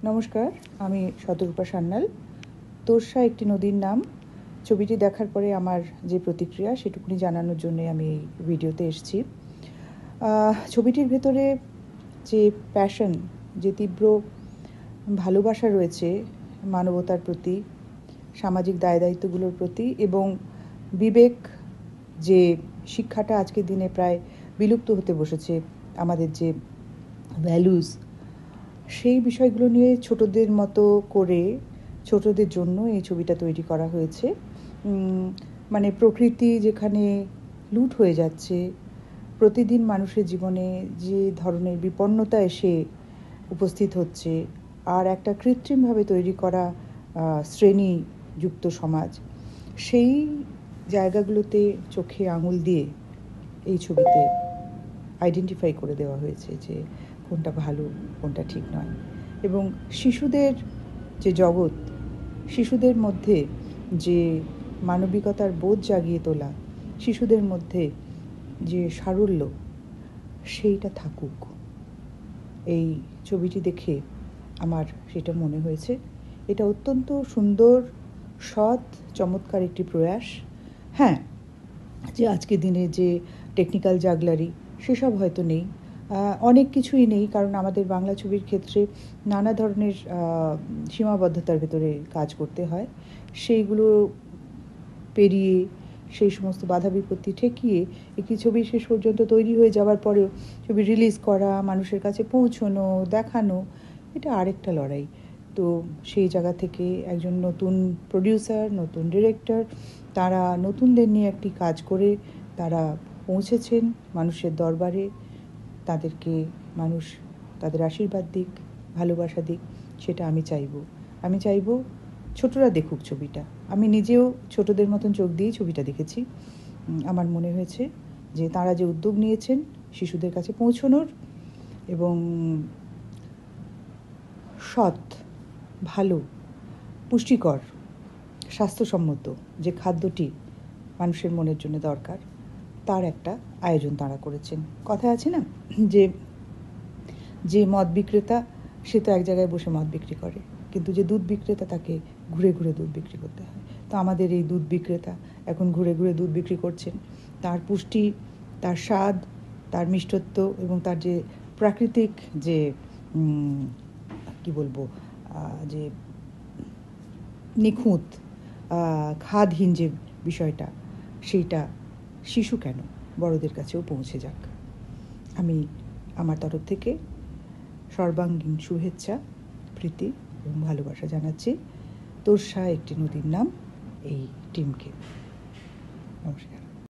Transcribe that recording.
নমস্কার, আমি শতরূপা সান্যাল। তোরসা একটি নদীর নাম ছবিটি দেখার পরে আমার যে প্রতিক্রিয়া সেটুকুনি জানানোর জন্য আমি এই ভিডিওতে এসেছি। ছবিটির ভেতরে যে প্যাশন, যে তীব্র ভালোবাসা রয়েছে মানবতার প্রতি, সামাজিক দায়-দায়িত্বগুলোর প্রতি এবং বিবেক, যে শিক্ষাটা আজকের দিনে প্রায় বিলুপ্ত হতে বসেছে, আমাদের যে ভ্যালুস, সেই বিষয়গুলো নিয়ে ছোটদের মতো করে ছোটদের জন্য এই ছবিটা তৈরি করা হয়েছে। মানে প্রকৃতি যেখানে লুট হয়ে যাচ্ছে, প্রতিদিন মানুষের জীবনে যে ধরনের বিপন্নতা এসে উপস্থিত হচ্ছে, আর একটা কৃত্রিমভাবে তৈরি করা শ্রেণীযুক্ত সমাজ, সেই জায়গাগুলোতে চোখে আঙুল দিয়ে এই ছবিতে আইডেন্টিফাই করে দেওয়া হয়েছে যে কোনটা ভালো, কোনটা ঠিক নয়। এবং শিশুদের যে জগৎ, শিশুদের মধ্যে যে মানবিকতার বোধ জাগিয়ে তোলা, শিশুদের মধ্যে যে সারল্য, সেইটা থাকুক। এই ছবিটি দেখে আমার সেটা মনে হয়েছে। এটা অত্যন্ত সুন্দর, সৎ, চমৎকার একটি প্রয়াস। হ্যাঁ, যে আজকের দিনে যে টেকনিক্যাল জাগলারি সেসব হয়তো নেই, অনেক কিছুই নেই, কারণ আমাদের বাংলা ছবির ক্ষেত্রে নানা ধরনের সীমাবদ্ধতার ভেতরে কাজ করতে হয়। সেইগুলো পেরিয়ে, সেই সমস্ত বাধা বিপত্তি ঠেকিয়ে একটি ছবি শেষ পর্যন্ত তৈরি হয়ে যাওয়ার পরেও ছবি রিলিজ করা, মানুষের কাছে পৌঁছনো, দেখানো, এটা আরেকটা লড়াই। তো সেই জায়গা থেকে একজন নতুন প্রডিউসার, নতুন ডিরেক্টর, তারা নতুনদের নিয়ে একটি কাজ করে তারা পৌঁছেছেন মানুষের দরবারে। তাদেরকে মানুষ তাদের আশীর্বাদ দিক, ভালোবাসা দিক, সেটা আমি চাইব ছোটরা দেখুক ছবিটা। আমি নিজেও ছোটদের মতন চোখ দিয়েই ছবিটা দেখেছি। আমার মনে হয়েছে যে তারা যে উদ্যোগ নিয়েছেন শিশুদের কাছে পৌঁছনোর, এবং সৎ, ভালো, পুষ্টিকর, স্বাস্থ্যসম্মত যে খাদ্যটি মানুষের মনের জন্য দরকার, তার একটা আয়োজন তাঁরা করেছেন। কথা আছে না যে যে মদ বিক্রেতা, সে তো এক জায়গায় বসে মদ বিক্রি করে, কিন্তু যে দুধ বিক্রেতা, তাকে ঘুরে ঘুরে দুধ বিক্রি করতে হয়। তো আমাদের এই দুধ বিক্রেতা এখন ঘুরে ঘুরে দুধ বিক্রি করছেন। তার পুষ্টি, তার স্বাদ, তার মিষ্টত্ব এবং তার যে প্রাকৃতিক যে কি বলবো, যে নিখুঁত, খাদহীন যে বিষয়টা, সেইটা শিশু কেন, বড়দের কাছেও পৌঁছে যাক। আমি আমার তরফ থেকে সর্বাঙ্গীন শুভেচ্ছা, প্রীতি এবং ভালোবাসা জানাচ্ছি তোরসা একটি নদীর নাম এই টিমকে। নমস্কার।